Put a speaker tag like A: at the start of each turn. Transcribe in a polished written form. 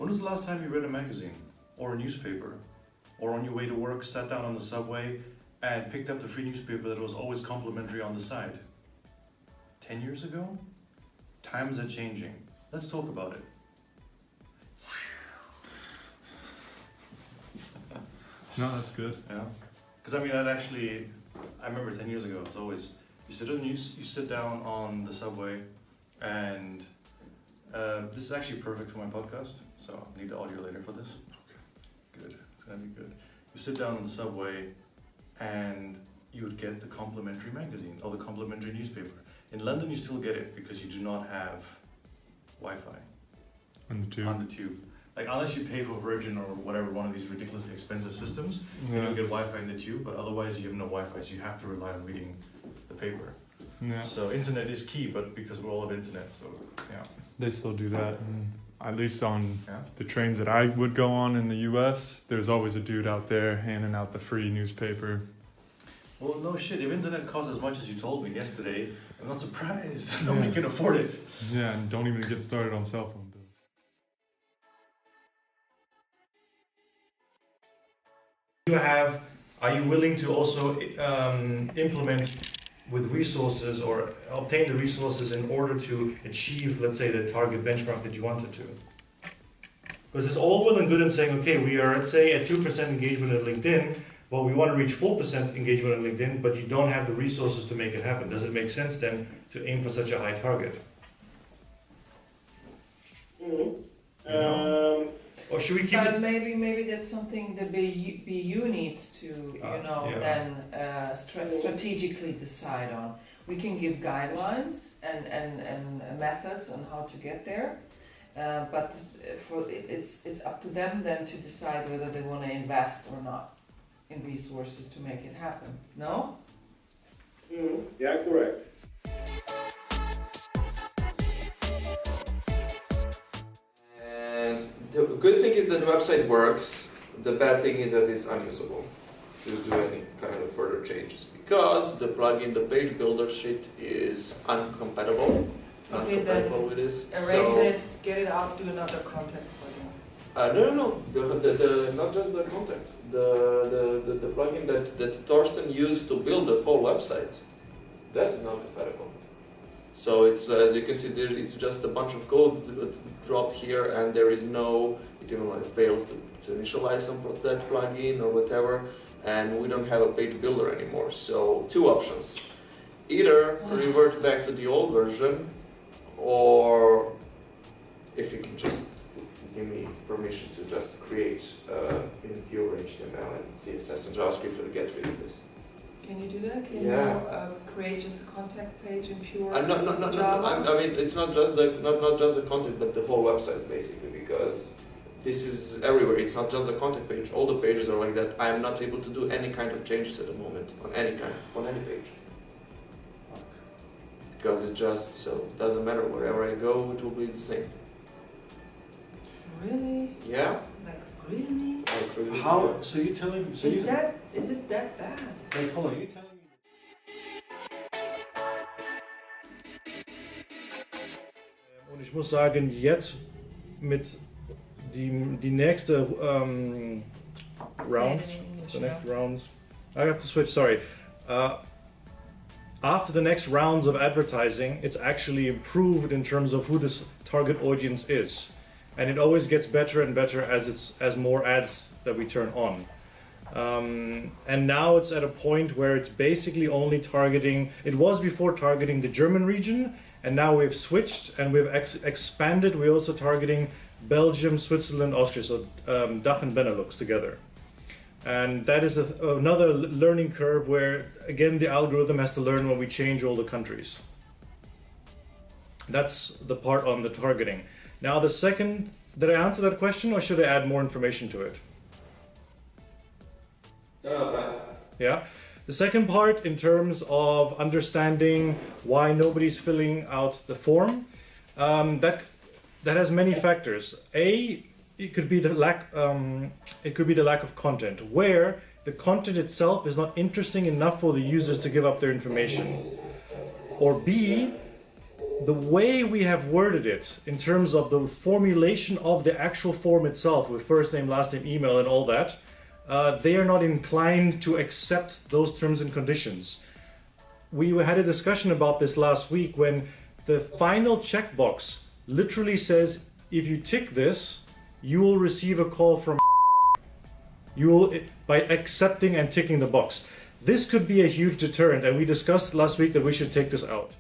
A: When was the last time you read a magazine or a newspaper, or on your way to work sat down on the subway and picked up the free newspaper that was always complimentary on the side? 10 years ago? Times are changing. Let's talk about it.
B: No, that's good.
A: Yeah, because I mean that actually, I remember 10 years ago. It was always you sit down on the subway, and this is actually perfect for my podcast. So I'll need the audio later for this. Okay. Good. It's gonna be good. You sit down on the subway, and you would get the complimentary magazine or the complimentary newspaper. In London, you still get it because you do not have Wi-Fi
B: On the tube.
A: on the tube. Like unless you pay for Virgin or whatever, one of these ridiculously expensive systems, you
B: Yeah.
A: don't get Wi-Fi in the tube. But otherwise, you have no Wi-Fi, so you have to rely on reading the paper.
B: Yeah.
A: So internet is key, but because we're all of internet, so yeah.
B: They still do that. And at least on
A: Yeah.
B: the trains that I would go on in the US, there's always a dude out there handing out the free newspaper.
A: Well, no shit. If internet costs as much as you told me yesterday, I'm not surprised. Nobody can afford it.
B: Yeah, and don't even get started on cell phone bills.
A: Are you willing to also implement with resources or obtain the resources in order to achieve, let's say, the target benchmark that you wanted to? Because it's all well and good in saying, okay, we are, let's say, at 2% engagement on LinkedIn, but we want to reach 4% engagement on LinkedIn, but you don't have the resources to make it happen. Does it make sense then to aim for such a high target? Or should we keep
C: But
A: it?
C: maybe that's something the BU needs to,
A: yeah.
C: then strategically decide on. We can give guidelines and methods on how to get there, but it's up to them then to decide whether they want to invest or not in resources to make it happen. No?
D: Yeah, correct.
E: And the good thing is that the website works. The bad thing is that it's unusable to do any kind of further changes because the plugin, the page builder sheet is uncompatible.
C: Okay,
E: Uncompatible with this.
C: Erase it, get it out, do another content plugin.
E: No. The not just the content. The plugin that Thorsten used to build the whole website, that is not compatible. So it's, as you can see there, it's just a bunch of code dropped here, and there is no, it even fails to initialize that plugin or whatever, and we don't have a page builder anymore. So two options: either revert back to the old version, or if you can just give me permission to just create in pure HTML and CSS and JavaScript to get rid of this.
C: Can you do that? Can
E: Yeah.
C: you create just a contact page in pure
E: No.
C: Java?
E: I mean, it's not just the content, but the whole website basically, because this is everywhere. It's not just the contact page. All the pages are like that. I am not able to do any kind of changes at the moment on any page. Because it's just so it doesn't matter wherever I go, it will be the same.
C: Really?
E: Yeah.
C: Like really?
E: Like really,
A: How?
E: yeah.
A: So you're telling me? So
C: Is it that bad?
A: Wait, hold on. You're telling me? Und ich muss sagen, jetzt mit die nächste rounds, the next rounds. I have to switch. Sorry. After the next rounds of advertising, it's actually improved in terms of who this target audience is, and it always gets better and better as more ads that we turn on. And now it's at a point where it's basically only targeting. It was before targeting the German region, and now we've switched and we've expanded. We're also targeting Belgium, Switzerland, Austria, so DACH and Benelux together. And that is another learning curve where, again, the algorithm has to learn when we change all the countries. That's the part on the targeting. Now the second, did I answer that question or should I add more information to it? Yeah. The second part, in terms of understanding why nobody's filling out the form, that has many factors. It could be the lack of content, where the content itself is not interesting enough for the users to give up their information. Or B, the way we have worded it in terms of the formulation of the actual form itself with first name, last name, email and all that, they are not inclined to accept those terms and conditions. We had a discussion about this last week when the final checkbox literally says, if you tick this, you will receive a call from by accepting and ticking the box. This could be a huge deterrent, and we discussed last week that we should take this out.